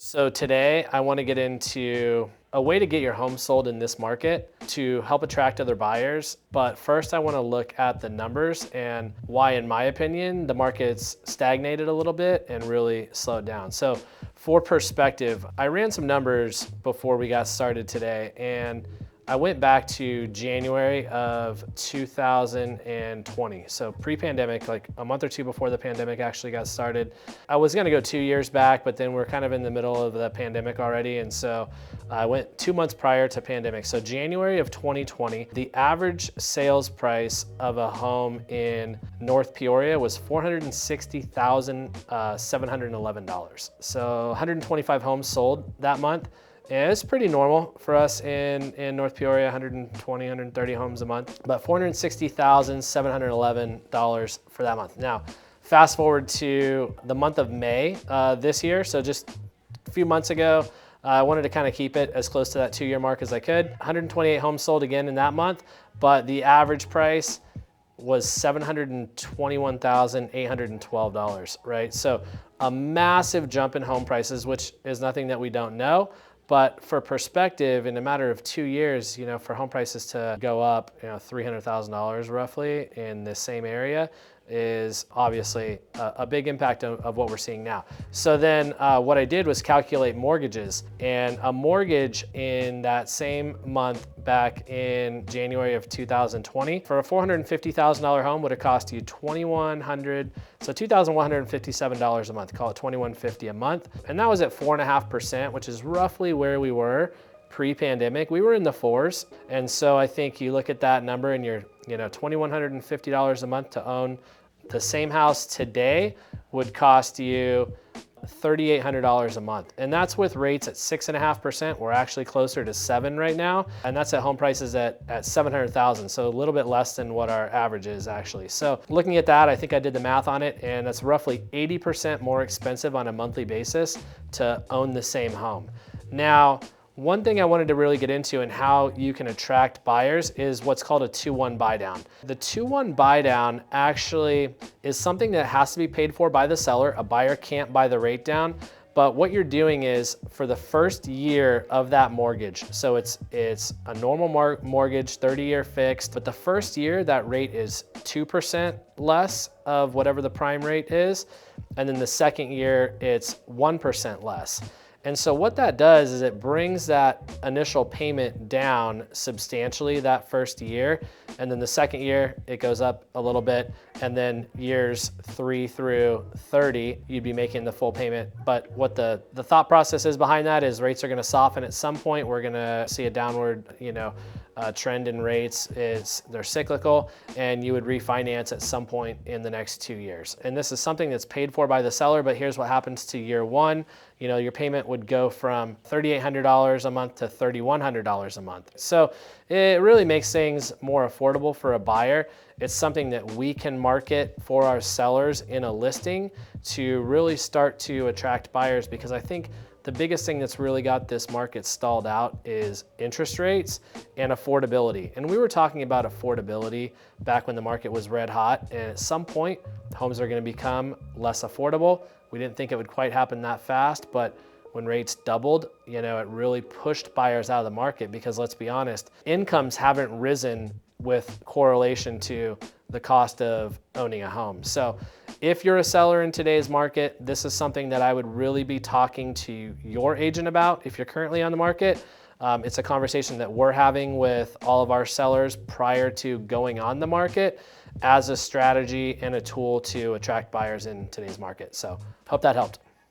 So today I want to get into a way to get your home sold in this market to help attract other buyers. But first I want to look at the numbers and why, in my opinion, the market's stagnated a little bit and really slowed down. So for perspective, I ran some numbers before we got started today, and I went back to January of 2020. So pre-pandemic, like a month or two before the pandemic actually got started. I was gonna go 2 years back, but then we're kind of in the middle of the pandemic already. And so I went 2 months prior to pandemic. So January of 2020, the average sales price of a home in North Peoria was $460,711. So 125 homes sold that month. And it's pretty normal for us in North Peoria, 120, 130 homes a month, but $460,711 for that month. Now, fast forward to the month of May this year, so just a few months ago, I wanted to kind of keep it as close to that 2-year mark as I could. 128 homes sold again in that month, but the average price was $721,812, right? So a massive jump in home prices, which is nothing that we don't know. But for perspective, in a matter of 2 years, for home prices to go up, $300,000 roughly in the same area is obviously a big impact of what we're seeing now. So then what I did was calculate mortgages, and a mortgage in that same month back in January of 2020 for a $450,000 home would have cost you $2,157 a month, call it $2,150 a month. And that was at 4.5%, which is roughly where we were pre-pandemic. We were in the fours. And so I think you look at that number and you're, $2,150 a month to own the same house today would cost you $3,800 a month. And that's with rates at 6.5%. We're actually closer to 7 right now. And that's at home prices at 700,000. So a little bit less than what our average is actually. So looking at that, I think I did the math on it, and that's roughly 80% more expensive on a monthly basis to own the same home. Now, one thing I wanted to really get into and how you can attract buyers is what's called a 2-1 buy down. The 2-1 buy down actually is something that has to be paid for by the seller. A buyer can't buy the rate down, but what you're doing is for the first year of that mortgage, so it's a normal mortgage, 30-year fixed, but the first year that rate is 2% less of whatever the prime rate is, and then the second year it's 1% less. And so what that does is it brings that initial payment down substantially that first year. And then the second year, it goes up a little bit. And then years 3 through 30, you'd be making the full payment. But what the thought process is behind that is rates are gonna soften at some point. We're gonna see a downward, trend in rates. They're cyclical, and you would refinance at some point in the next 2 years. And this is something that's paid for by the seller, but here's what happens to year one. Your payment would go from $3,800 a month to $3,100 a month. So it really makes things more affordable for a buyer. It's something that we can market for our sellers in a listing to really start to attract buyers, because I think the biggest thing that's really got this market stalled out is interest rates and affordability. And we were talking about affordability back when the market was red hot, and at some point, homes are gonna become less affordable. We didn't think it would quite happen that fast, but when rates doubled, it really pushed buyers out of the market, because let's be honest, incomes haven't risen with correlation to the cost of owning a home. So if you're a seller in today's market, this is something that I would really be talking to your agent about if you're currently on the market. It's a conversation that we're having with all of our sellers prior to going on the market as a strategy and a tool to attract buyers in today's market. So hope that helped.